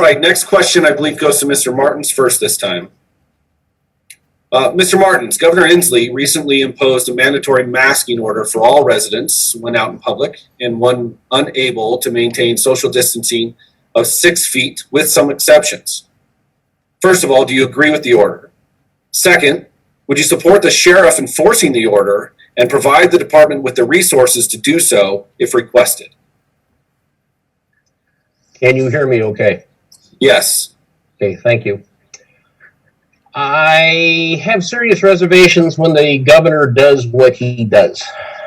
All right, next question I believe goes to Mr. Martins first this time. Mr. Martins, Governor Inslee recently imposed a mandatory masking order for all residents when out in public and when unable to maintain social distancing of 6 feet with some exceptions. First of all, do you agree with the order? Second, would you support the sheriff enforcing the order and provide the department with the resources to do so if requested? Can you hear me okay? Yes. Okay, thank you. I have serious reservations when the governor does what he does,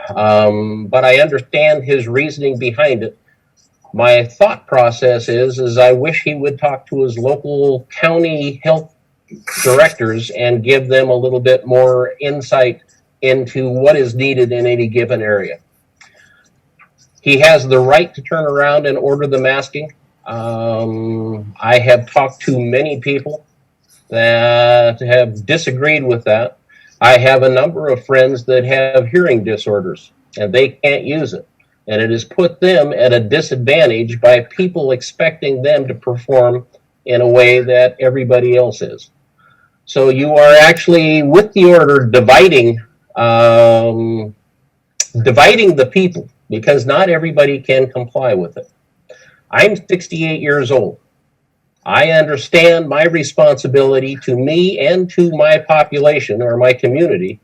but I understand his reasoning behind it. My thought process is I wish he would talk to his local county health directors and give them a little bit more insight into what is needed in any given area. He has the right to turn around and order the masking. I have talked to many people that have disagreed with that. I have a number of friends that have hearing disorders and they can't use it. And it has put them at a disadvantage by people expecting them to perform in a way that everybody else is. So you are actually, with the order, dividing the people, because not everybody can comply with it. I'm 68 years old. I understand my responsibility to me and to my population or my community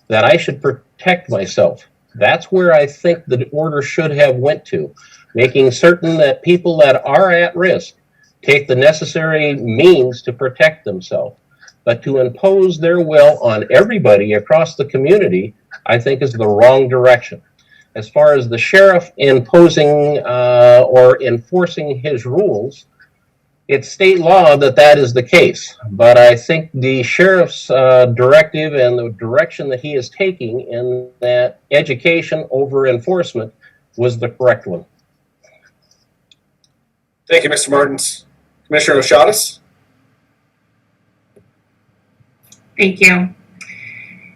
that I should protect myself. That's where I think the order should have went to, making certain that people that are at risk take the necessary means to protect themselves. But to impose their will on everybody across the community, I think is the wrong direction. As far as the sheriff imposing or enforcing his rules, it's state law that is the case. But I think the sheriff's directive and the direction that he is taking in that education over enforcement was the correct one. Thank you, Mr. Martins. Commissioner O'Shaughnessy? Thank you.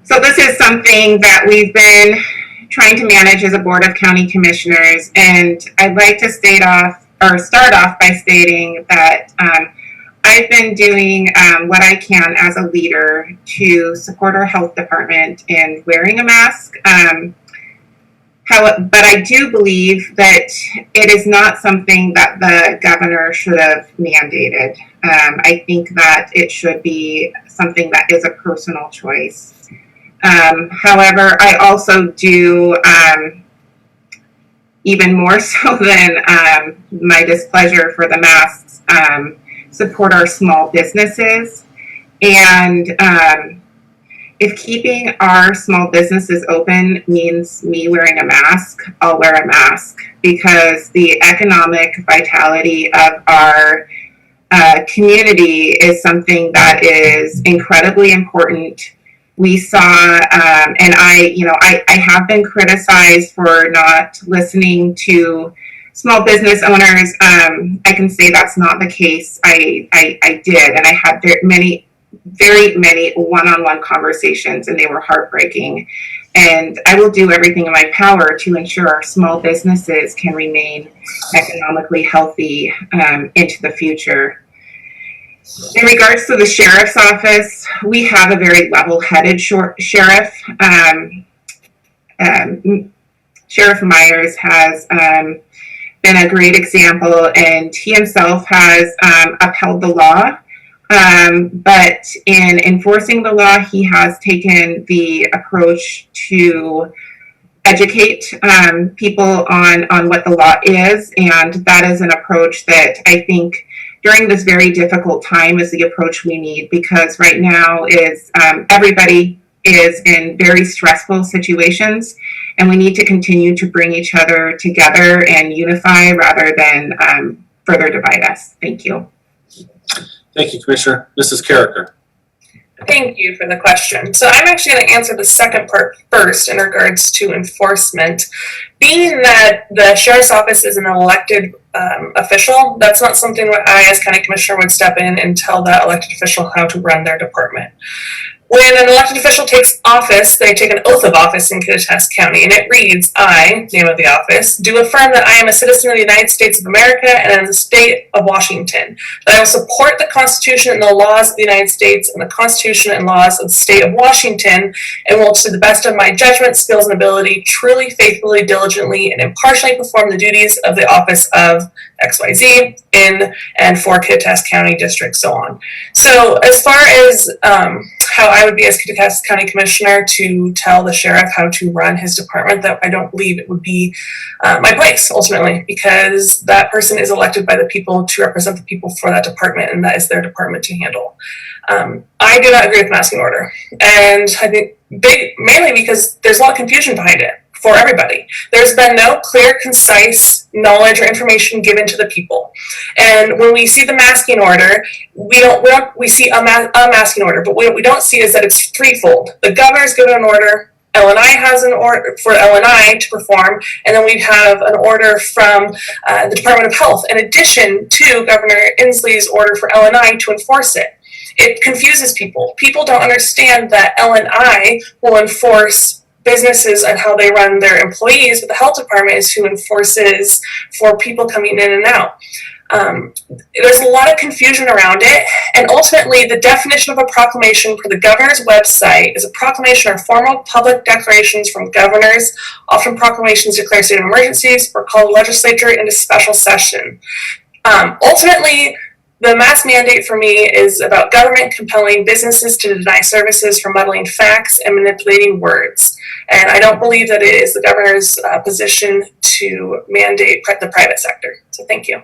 So this is something that we've been trying to manage as a board of county commissioners, and I'd like to start off by stating that I've been doing what I can as a leader to support our health department in wearing a mask. But I do believe that it is not something that the governor should have mandated. I think that it should be something that is a personal choice. However, I also do, even more so than my displeasure for the masks, support our small businesses. And if keeping our small businesses open means me wearing a mask, I'll wear a mask, because the economic vitality of our community is something that is incredibly important. We saw, and I have been criticized for not listening to small business owners. I can say that's not the case. I did, and I had very many one-on-one conversations, and they were heartbreaking. And I will do everything in my power to ensure our small businesses can remain economically healthy into the future. In regards to the sheriff's office, we have a very level-headed sheriff. Sheriff Myers has been a great example, and he himself has upheld the law. But in enforcing the law, he has taken the approach to educate people on what the law is, and that is an approach that I think during this very difficult time is the approach we need, because right now is everybody is in very stressful situations, and we need to continue to bring each other together and unify rather than further divide us. Thank you. Thank you, Commissioner. Mrs. Carricker. Thank you for the question. So I'm actually going to answer the second part first in regards to enforcement. Being that the sheriff's office is an elected official, that's not something that I as county commissioner would step in and tell that elected official how to run their department. When an elected official takes office, they take an oath of office in Kittitas County, and it reads, I, name of the office, do affirm that I am a citizen of the United States of America and of the state of Washington, that I will support the Constitution and the laws of the United States and the Constitution and laws of the state of Washington, and will, to the best of my judgment, skills, and ability, truly, faithfully, diligently, and impartially perform the duties of the office of XYZ in and for Kittitas County District, so on. So as far as how I would be as Kittitas County Commissioner to tell the sheriff how to run his department, that I don't believe it would be my place ultimately, because that person is elected by the people to represent the people for that department, and that is their department to handle. I do not agree with masking order, and I think mainly because there's a lot of confusion behind it for everybody. There's been no clear, concise knowledge or information given to the people. And when we see the masking order, we see a masking order, but what we don't see is that it's threefold. The governor's given an order, LNI has an order for LNI to perform, and then we have an order from the Department of Health in addition to Governor Inslee's order for LNI to enforce it. It confuses people. People don't understand that LNI will enforce businesses and how they run their employees, but the health department is who enforces for people coming in and out. There's a lot of confusion around it, and ultimately the definition of a proclamation for the governor's website is a proclamation or formal public declarations from governors. Often proclamations declare state of emergencies or call the legislature into special session. Ultimately, the mask mandate for me is about government compelling businesses to deny services for muddling facts and manipulating words. And I don't believe that it is the governor's position to mandate the private sector. So thank you.